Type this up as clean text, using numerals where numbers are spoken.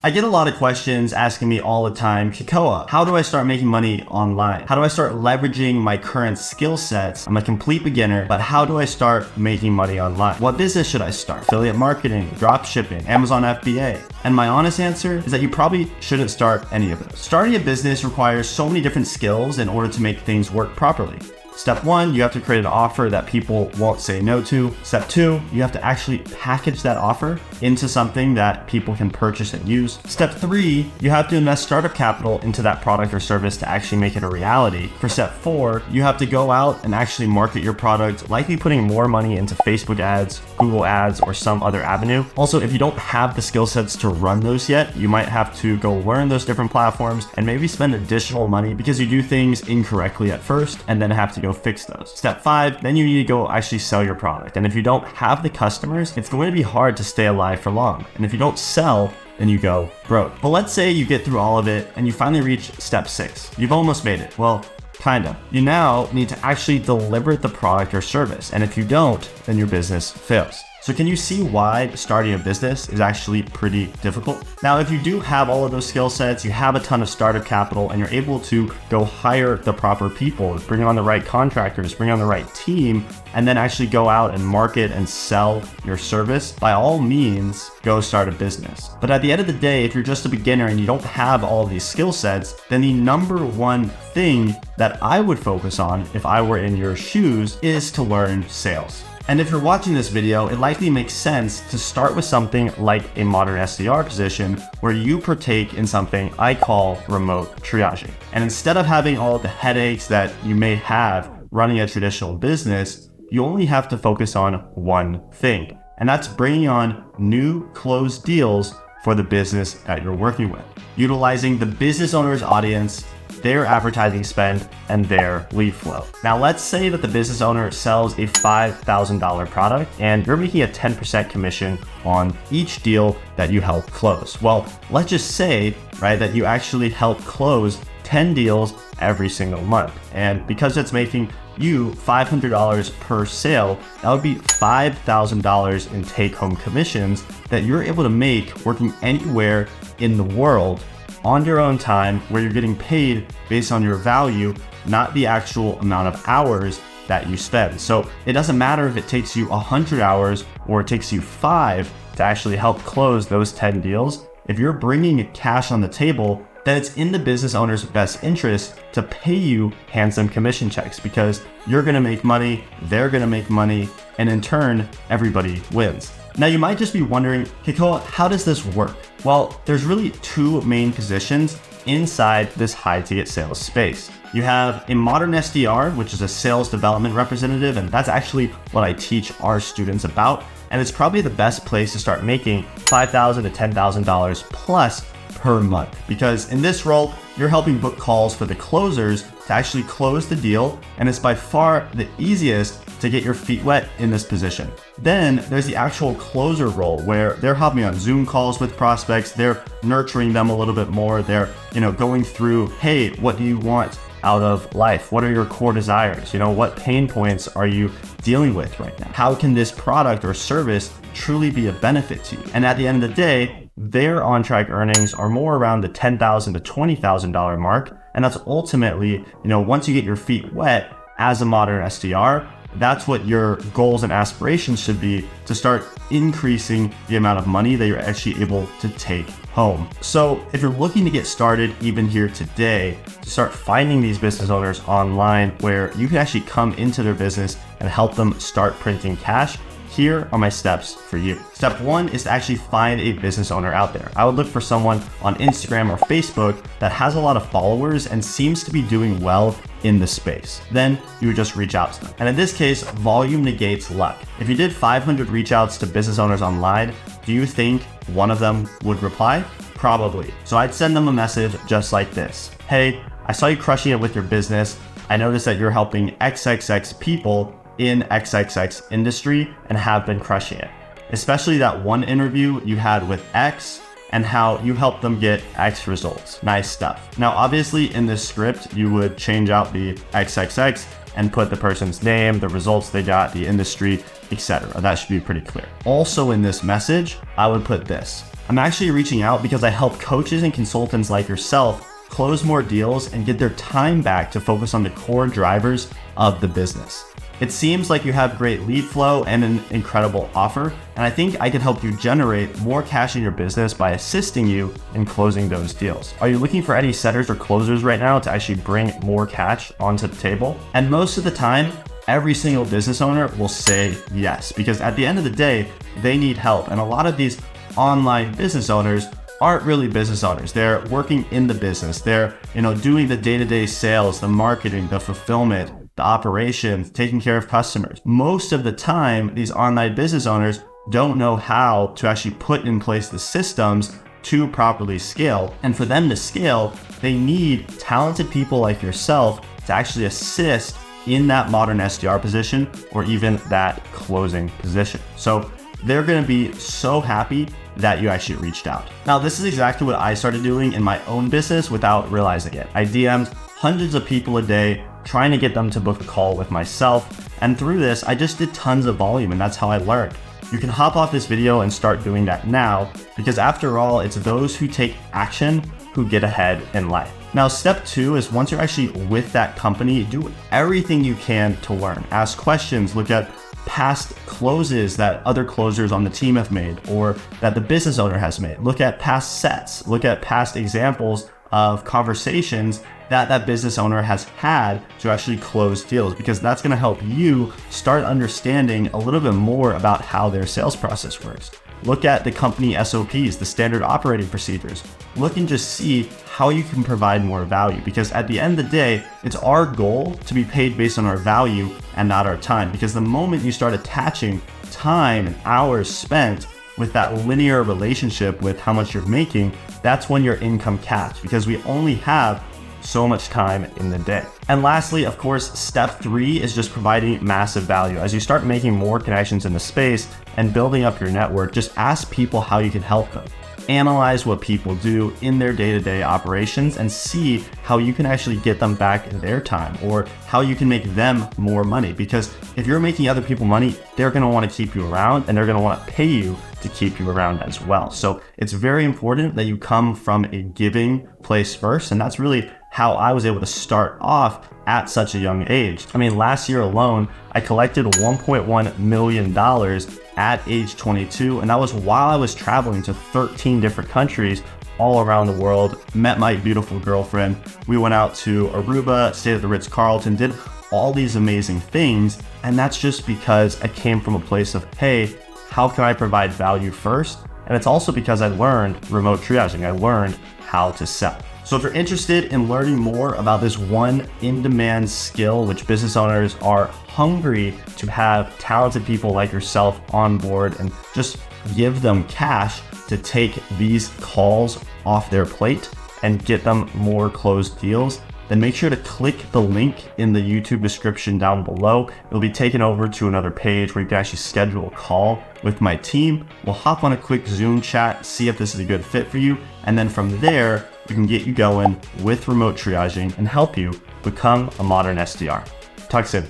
I get a lot of questions asking me all the time, Kekoa, how do I start making money online? How do I start leveraging my current skill sets? I'm a complete beginner, but how do I start making money online? What business should I start? Affiliate marketing, drop shipping, Amazon FBA? And my honest answer is that you probably shouldn't start any of those. Starting a business requires so many different skills in order to make things work properly. Step 1, you have to create an offer that people won't say no to. Step 2, you have to actually package that offer into something that people can purchase and use. Step 3, you have to invest startup capital into that product or service to actually make it a reality. For step 4, you have to go out and actually market your product, likely putting more money into Facebook ads, Google ads, or some other avenue. Also, if you don't have the skill sets to run those yet, you might have to go learn those different platforms and maybe spend additional money because you do things incorrectly at first and then have to go fix those. Step 5, then you need to go actually sell your product. And if you don't have the customers, it's going to be hard to stay alive for long. And if you don't sell, then you go broke. But let's say you get through all of it and you finally reach step 6. You've almost made it. Well, kinda. You now need to actually deliver the product or service. And if you don't, then your business fails. So can you see why starting a business is actually pretty difficult? Now, if you do have all of those skill sets, you have a ton of startup capital, and you're able to go hire the proper people, bring on the right contractors, bring on the right team, and then actually go out and market and sell your service, by all means, go start a business. But at the end of the day, if you're just a beginner and you don't have all of these skill sets, then the number one thing that I would focus on if I were in your shoes is to learn sales. And if you're watching this video, it likely makes sense to start with something like a Modern SDR position where you partake in something I call remote triaging. And instead of having all of the headaches that you may have running a traditional business, you only have to focus on one thing, and that's bringing on new closed deals for the business that you're working with, utilizing the business owner's audience, their advertising spend, and their lead flow. Now, let's say that the business owner sells a $5,000 product and you're making a 10% commission on each deal that you help close. Well, let's just say, right, that you actually help close 10 deals every single month. And because it's making you $500 per sale, that would be $5,000 in take-home commissions that you're able to make working anywhere in the world on your own time, where you're getting paid based on your value, not the actual amount of hours that you spend. So it doesn't matter if it takes you 100 hours or it takes you 5 to actually help close those 10 deals. If you're bringing cash on the table, then it's in the business owner's best interest to pay you handsome commission checks, because you're gonna make money, they're gonna make money, and in turn, everybody wins. Now, you might just be wondering, Kekoa, how does this work? Well, there's really two main positions inside this high ticket sales space. You have a Modern SDR, which is a sales development representative, and that's actually what I teach our students about. And it's probably the best place to start making $5,000 to $10,000 plus per month, because in this role, you're helping book calls for the closers to actually close the deal, and it's by far the easiest to get your feet wet in this position. Then there's the actual closer role, where they're hopping on Zoom calls with prospects, they're nurturing them a little bit more, they're going through, hey, what do you want out of life? What are your core desires? What pain points are you dealing with right now? How can this product or service truly be a benefit to you? And at the end of the day, their on-track earnings are more around the $10,000 to $20,000 mark. And that's ultimately, once you get your feet wet as a Modern SDR, that's what your goals and aspirations should be, to start increasing the amount of money that you're actually able to take home. So if you're looking to get started even here today, to start finding these business owners online where you can actually come into their business and help them start printing cash, here are my steps for you. Step 1 is to actually find a business owner out there. I would look for someone on Instagram or Facebook that has a lot of followers and seems to be doing well in the space. Then you would just reach out to them. And in this case, volume negates luck. If you did 500 reach outs to business owners online, do you think one of them would reply? Probably. So I'd send them a message just like this. Hey, I saw you crushing it with your business. I noticed that you're helping XXX people in XXX industry and have been crushing it. Especially that one interview you had with X and how you helped them get X results. Nice stuff. Now, obviously in this script, you would change out the XXX and put the person's name, the results they got, the industry, etc. That should be pretty clear. Also in this message, I would put this. I'm actually reaching out because I help coaches and consultants like yourself close more deals and get their time back to focus on the core drivers of the business. It seems like you have great lead flow and an incredible offer, and I think I can help you generate more cash in your business by assisting you in closing those deals. Are you looking for any setters or closers right now to actually bring more cash onto the table? And most of the time, every single business owner will say yes, because at the end of the day, they need help. And a lot of these online business owners aren't really business owners. They're working in the business. They're, doing the day-to-day sales, the marketing, the fulfillment, the operations, taking care of customers. Most of the time, these online business owners don't know how to actually put in place the systems to properly scale. And for them to scale, they need talented people like yourself to actually assist in that modern SDR position or even that closing position. So they're going to be so happy that you actually reached out. Now, this is exactly what I started doing in my own business without realizing it. I DM'd hundreds of people a day, trying to get them to book a call with myself. And through this, I just did tons of volume, and that's how I learned. You can hop off this video and start doing that now, because after all, it's those who take action who get ahead in life. Now, step 2 is once you're actually with that company, do everything you can to learn. Ask questions, look at past closes that other closers on the team have made or that the business owner has made. Look at past sets, look at past examples of conversations that business owner has had to actually close deals, because that's going to help you start understanding a little bit more about how their sales process works. Look at the company SOPs, the standard operating procedures. Look and just see how you can provide more value, because at the end of the day, it's our goal to be paid based on our value and not our time. Because the moment you start attaching time and hours spent with that linear relationship with how much you're making, that's when your income caps, because we only have so much time in the day. And lastly, of course, step 3 is just providing massive value. As you start making more connections in the space and building up your network, just ask people how you can help them. Analyze what people do in their day-to-day operations and see how you can actually get them back in their time or how you can make them more money. Because if you're making other people money, they're going to want to keep you around and they're going to want to pay you to keep you around as well. So it's very important that you come from a giving place first. And that's really how I was able to start off at such a young age. I mean, last year alone, I collected $1.1 million at age 22. And that was while I was traveling to 13 different countries all around the world, met my beautiful girlfriend. We went out to Aruba, stayed at the Ritz-Carlton, did all these amazing things. And that's just because I came from a place of, hey, how can I provide value first? And it's also because I learned remote triaging. I learned how to sell. So if you're interested in learning more about this one in-demand skill, which business owners are hungry to have talented people like yourself on board and just give them cash to take these calls off their plate and get them more closed deals, then make sure to click the link in the YouTube description down below. It'll be taken over to another page where you can actually schedule a call with my team. We'll hop on a quick Zoom chat, see if this is a good fit for you. And then from there, we can get you going with remote triaging and help you become a modern SDR. Talk soon.